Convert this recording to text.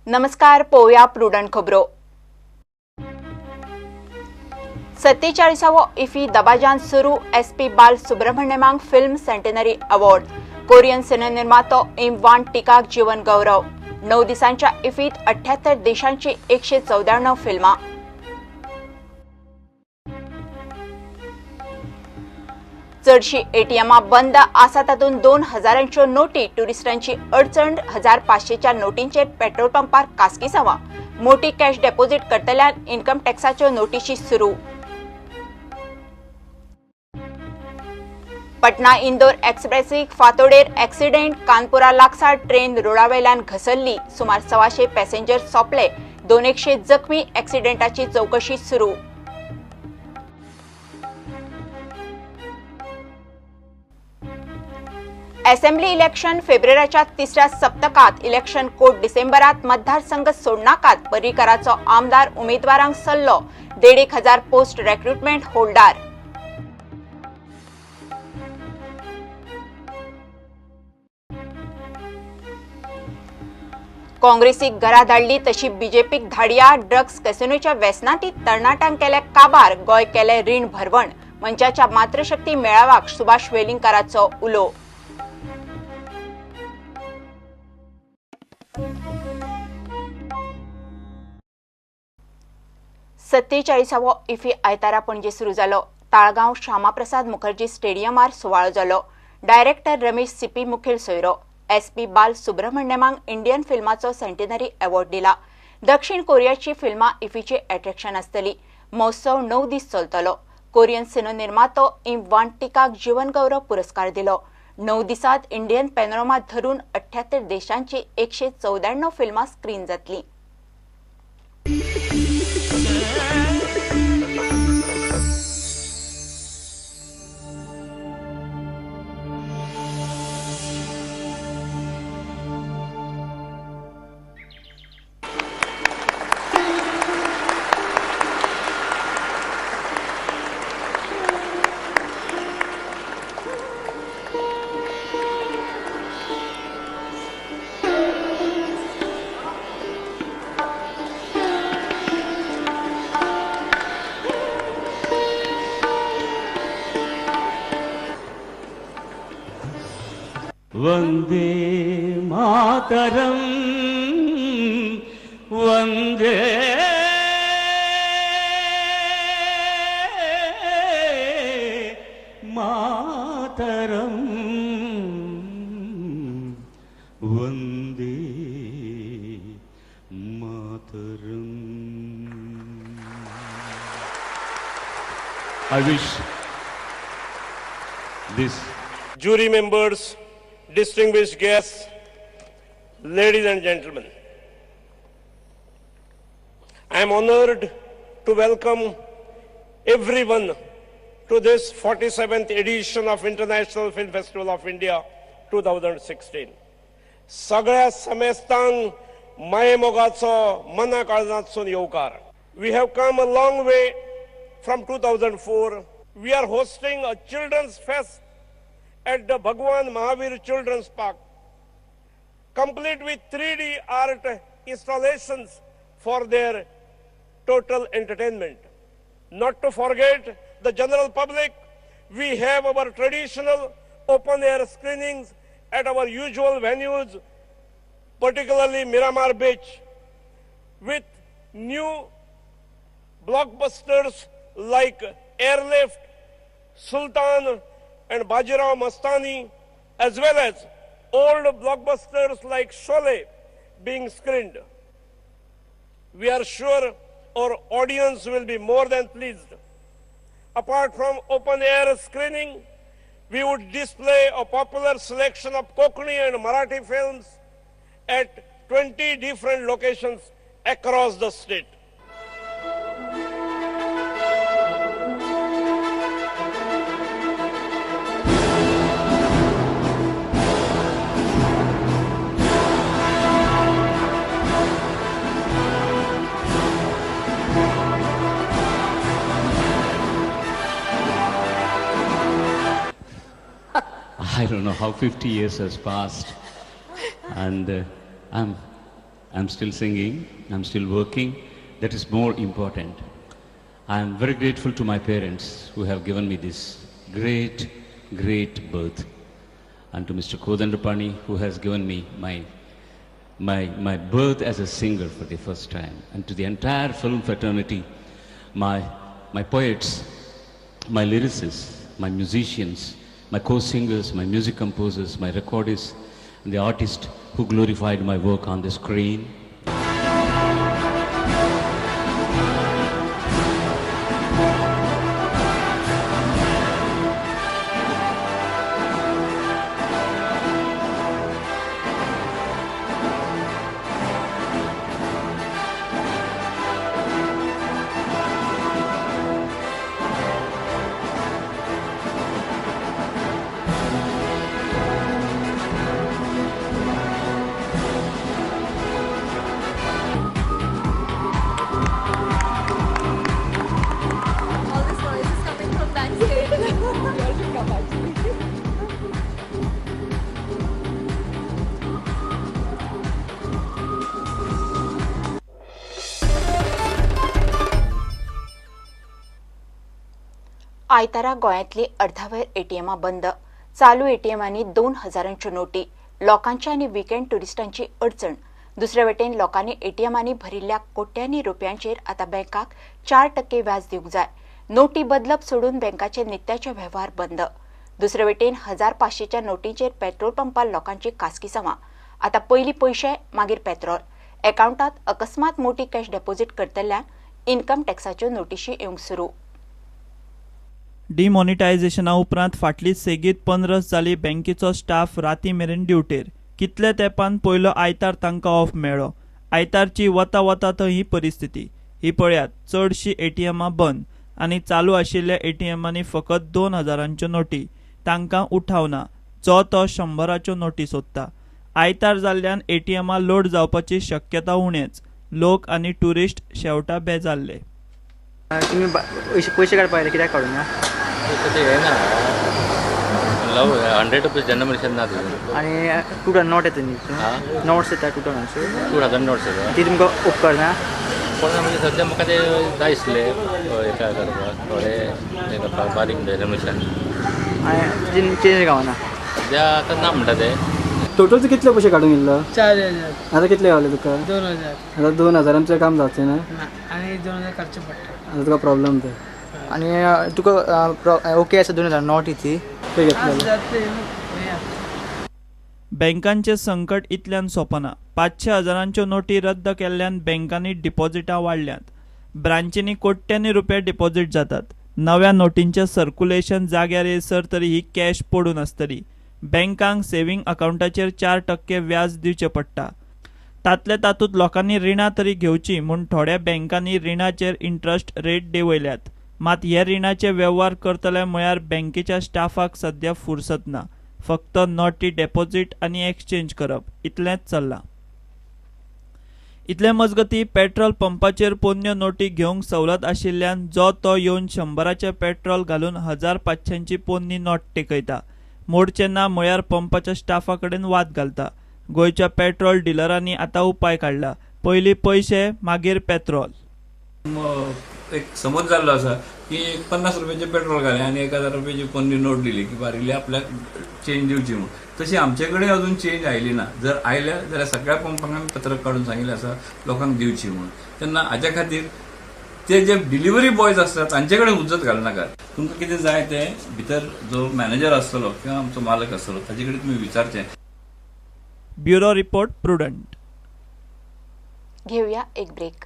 नमस्कार. पोया प्रुडंट खबरो. 47व इफी दबाजान सुरू एसपी बाल सुब्रमण्यमांक फिल्म सेंटेनरी अवॉर्ड. कोरियन सिनेनिर्मातो इम वान टिकाक जीवन गौरव. 9 दिसांच्या इफीत 78 देशांची 194 फिल्मां. चडशी एटीएमां बंद आसा तातूंत 2000च्यो नोटी. टुरिस्टांची अडचण. 1500च्या नोटींचेर पेट्रोल पंपार कास्किसांवां. मोठी कॅश डेपॉझिट करतल्यान इन्कम टॅक्साच्यो नोटीशी सुरू. पटना इंदोर एक्सप्रेसीक फांतोडेर एक्सिडेंट. कानपुरा लागसार ट्रेन रोडावेल्यान घसरली. सुमार 100 पॅसेंजर सोंपले. 200 जखमी. एक्सिडेंटाची चौकशी सुरू. असेंब्ली इलेक्शन फेब्रुवारीच्या 3ऱ्या सप्तकात. Election code डिसेंबरात. मतदारसंघ सोडनाकात. पर्रीकराचो आमदार उमेदवारांक सल्लो. 1,500 पोस्ट रिक्रुटमेंट होल्डार. काँग्रेसीक घरा धाडली तशी बीजेपीक धाडया. ड्रग्स कॅसिनोच्या वेसनांती तरणाट्यांक केले काबार. गोंय केले रीण भरवण. मंचाच्या मातृशक्ती मेळाव्याक सुभाष वेलिंगकाराचो उलो. सत्तेचाळीसावो इफी आयतारा पणजे सुरू जालो. ताळगांव श्यामाप्रसाद मुखर्जी स्टेडियमार सुवाळो जालो. डायरेक्टर रमेश सीपी मुखेल सोयरो. एसपी बाल सुब्रमण्यमांक इंडियन फिल्माचो सेंटेनरी अवॉर्ड दिला. दक्षिण कोरियाची फिल्मां इफीचे अट्रॅक्शन आसतली. महोत्सव 9 दीस चलतलो. कोरियन सिनेनिर्मातो इम वान टिकाक जीवन गौरव पुरस्कार दिलो. 9 दिसांत इंडियन पॅनोरमा धरून 78 देशांची 194 फिल्मां स्क्रीन जातली. Vande Mataram Vande Mataram Vande Mataram. I wish this jury members, distinguished guests, ladies and gentlemen, I am honored to welcome everyone to this 47th edition of International Film Festival of India 2016. सगळ्या समेस्तांक मायेमोगाचो मना काळजांतसून येवकार. We have come a long way from 2004. We are hosting a children's fest at the Bhagwan Mahavir Children's Park, complete with 3D art installations for their total entertainment. Not to forget the general public, we have our traditional open-air screenings at our usual venues, particularly Miramar Beach, with new blockbusters like Airlift, Sultan, and Bajirao Mastani, as well as old blockbusters like Sholay being screened. We are sure our audience will be more than pleased. Apart from open-air screening, we would display a popular selection of Konkani and Marathi films at 20 different locations across the state. I don't know how 50 years has passed, and I'm still singing, I'm still working. That is more important. I am very grateful to my parents who have given me this great, great birth. And to Mr. Kodandapani who has given me my birth as a singer for the first time. And to the entire film fraternity, my poets, my lyricists, my musicians, my co-singers, my music composers, my recordists, and the artists who glorified my work on the screen. All this noise is coming from backstage. You all should come actually. आयतारा गोंयांतली अर्धावेर एटीएमां बंद. चालू एटीएमांनी 2000च्यो नोटी. लोकांची आनी weekend टुरिस्टांची अडचण. दुसरे वटेन लोकांनी एटीएमांनी भरिल्ल्या कोट्यांनी रुपयांचेर आतां बँकाक 4% व्याज दिवंक जाय. नोटी बदलप सोडून बँकाचे नित्याचे वेव्हार बंद. दुसरे वटेन 1500च्या नोटींचेर पेट्रोल पंपार लोकांची कासकिसांवां. आतां पयलीं पयशे मागीर पेट्रोल. अकावंटांत अकस्मात मोठी कॅश डेपॉझिट करतल्ल्यान इन्कम टॅक्साच्यो नोटीशी येवंक सुरू. डिमॉनिटायझेशना उपरांत फाटली सेगीत 15 जाली बँकेचो स्टाफ राती मेरेन ड्युटेर. कितले तेंपान पयलो आयतार तांकां ऑफ मेळ्ळो. आयतारची वता वता थंय ही परिस्थिती. ही पळयात, चडशीं एटीएमां बंद आनी चालू आशिल्ल्या एटीएमांनी फकत 2000च्यो नोटी. तांकां उठाव ना. जो तो 100च्यो नोटी सोदता. आयतार जाल्ल्यान एटीएमां लोड जावपाची शक्यता उणेच. लोक आनी टुरिस्ट शेवटा बेजारले. तुम्ही पैसे काडपाक आयले कित्याक काडूना ते येना लव 100 रुपीज जनरेशन ना आनी टू नोट येता न्ही नोट्स येता 2000 नोट्स येता ती तुमकां उपकार ना पण म्हणजे सद्या म्हाका ते जाय आसले एका करपाक थोडे हे करपाक बारीक जनरेशन आनी चेंज गावना सद्या आतां ना म्हणटा ते टोटल तूं कितले पयशे काडून गेल्लो 4000 आतां कितले गावले तुका 2000 आतां 2000 काम जावचें ना आणि 2000 खर्च पडटा आतां तुका प्रॉब्लम ते आनी तुका ओके आसा 2000 नॉट ती ते घेतलेले बँकांचें संकट इतल्यान सोंपना. 500,000च्यो नोटी रद्द केल्ल्यान बँकांनी डिपॉझिटां वाडल्यांत. ब्रांचींनी कोट्यांनी रुपया डिपॉझिट जातात. नव्या नोटींचें सर्क्युलेशन जाग्यार येयसर तरी ही कॅश पडून आसतली. बँकांक सेव्हिंग अकावंटाचेर 4% व्याज दिवचें पडटा. तातले तातूंत लोकांनी रिणां तरी घेवची म्हूण थोड्या बँकांनी रिणाचेर इंट्रस्ट रेट देंवयल्यात. मात हे रिणाचे वेव्हार करतले म्हळ्यार बँकेच्या स्टाफाक सध्या फुरसत ना. फक्त नोटी डेपॉझिट आनी एक्सचेंज करप इतलेंच चल्लां. इतले मजगतीं पेट्रोल पंपाचेर पोन्न्यो नोटी घेवंक सवलत आशिल्ल्यान जो तो येवन 100चे पेट्रोल घालून 1500ची पोन्नी नोट टेकयता. मोडचें ना म्हळ्यार पंपाच्या स्टाफा कडेन वाद घालता. गोंयच्या पेट्रोल डिलरांनी आतां उपाय काडला. पयलीं पयशे मागीर पेट्रोल. एक समज जाल्लो आसा की 50 रुपयाचें पेट्रोल घालें आनी 1000 रुपयाची पोन्नी नोट दिली की बारिल्ली आपल्याक चेंज दिवची म्हणून. तशी आमचे कडेन अजून चेंज आयली ना. जर आयल्या जाल्यार सगळ्या पंपांक पत्रक काडून सांगिल्लें आसा लोकांक दिवची म्हणून. तेन्ना हाच्या खातीर ते जे डिलिव्हरी बॉयज आसतात तांचे कडेन उजत घालनाकात. तुमकां कितें जाय तें भितर जो मॅनेजर आसतलो किंवा आमचो मालक आसतलो ताचे कडेन तुमी विचारचें. Bureau report prudent. घेऊया एक ब्रेक.